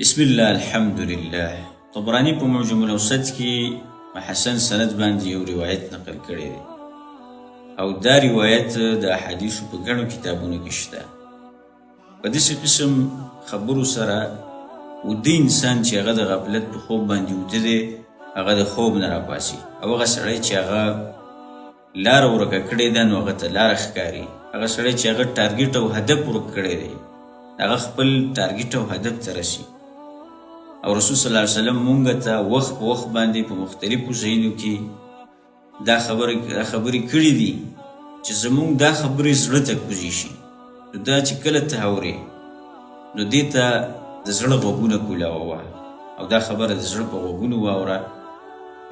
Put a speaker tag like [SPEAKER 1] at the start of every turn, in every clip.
[SPEAKER 1] بسم الله الحمد لله. طبراني په معجم الاوسط کې حسن سند باندې یو روایت نقل کړی دی او دا روایت د احادیثو په ګڼو کتابونو کې شته. په داسې قسم خبرو سره وده انسان چې هغه د غفلت په خوب باندې وده دی هغه د خوب نه راپاسي او هغه سړی چې هغه لاره ورکه کړې ده نو هغه ته لاره ښکاري. هغه سړی چې هغه ټارګېټ او هدف ورک کړی دی هغه خپل ټارګېټ او هدف ته رسي. او رسول صلی الله علیه وسلم مونږ ته وخت په وخت باندې په مختلفو ځایونو کې دا خبرې کړي دي چې زمونږ دا خبرې زړه ته کوزي شي. نو دا چې کله ته اورې نو دې ته د زړه غوږونه کولاوه او دا خبره د زړه په غوږونو واوره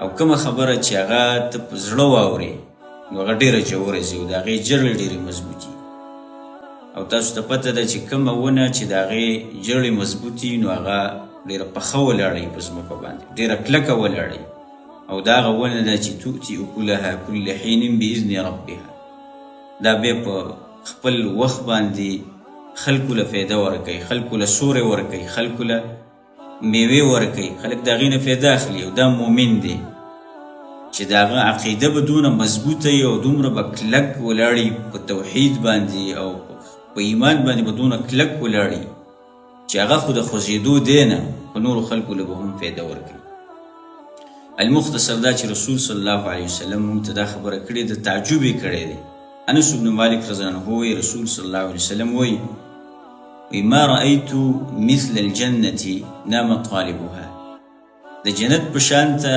[SPEAKER 1] او کومه خبره چې هغه ته په زړه واورې نو هغه ډېره ژوره ځي او د هغې جرړې ډېرې مضبوطي. او تاسو ته پته ده چې کومه ونه چې د هغې جرړې مضبوطي نو هغه ډېره پخه ولاړی په ځمکه باندې ډېره کلکه ولاړی او دا هغه ونه ده چې تؤتي اکلها کل حین باذن ربها. دا بیا په خپل وخت باندې خلکو له فایده ورکوي، خلکو له سوری ورکوي، خلکو له میوې ورکوي، خلک د هغې نه فایده اخلي. او دا مؤمن دی چې د هغه عقیده به دونه مضبوطه وي او دومره به کلک ولاړي په توحید باندې او په ایمان باندې به دونه کلک ولاړي چې هغه خو د خوځېدو دی نه په نورو خلکو له به هم فایده ورکوي. المختصر دا چې رسول صلی الله علیه وسلم موږ ته دا خبره کړې ده، تعجب یې کړی دی. انس بن مالک رضی الله عنه وایي رسول صلی الله علیه وسلم وایي ما رأیت مثل الجنة نام طالبها. د جنت په شانته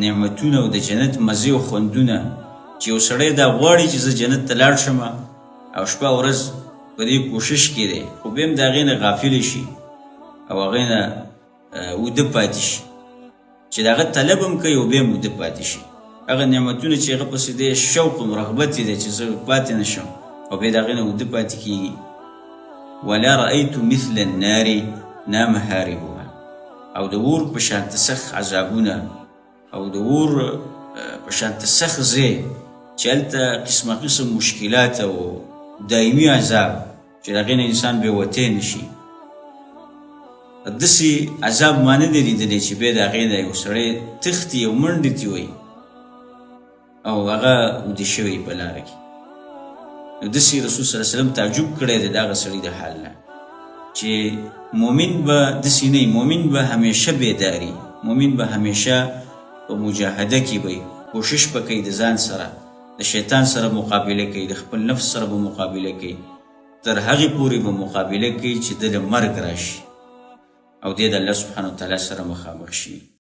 [SPEAKER 1] نعمتونه او د جنت مزې او خوندونه چې یو سړی دا غواړي چې زه جنت ته لاړ شم او شپه او ورځ په دې کوشش کې دی خو بیا هم د هغې نه غافل شي او هغې نه وده پاتې شي چې د هغه طلب هم کوي او بیا هم وده پاتې شي. هغه نعمتونه چې هغه پسې دی شوق او رغبت یې دی چې زه پاتې نه شم او بیا د هغې نه وده پاتې کېږي. ولا رأیت مثل النار نام هاربها. او د اور په شانته سخت عذابونه او د اور په شانته سخت ځای چې هلته قسمه قسم مشکلات او دایمي عذاب چې د هغې نه انسان بیا وتی نه شي. داسې عذاب ما نه دی لیدلی چې بیا د هغې نه یو سړی تښتي او منډې تې وایي او هغه وده شوی په لاره کې. نو داسې رسول صلی الله علیه وسلم تعجب کړی دی د هغه سړي د حال نه چې مؤمن به داسې نه وي، مؤمن به همیشه بیداري، مؤمن به همیشه په مجاهده کې به کوشش به کوي د ځان سره د شیطان سره مقابله کوي، د خپل نفس سره به مقابله کوي، تر هغې پورې به مقابله کوي چې د له مرګ راشي او دی د الله سبحانه وتعالی سره مخامخ شي.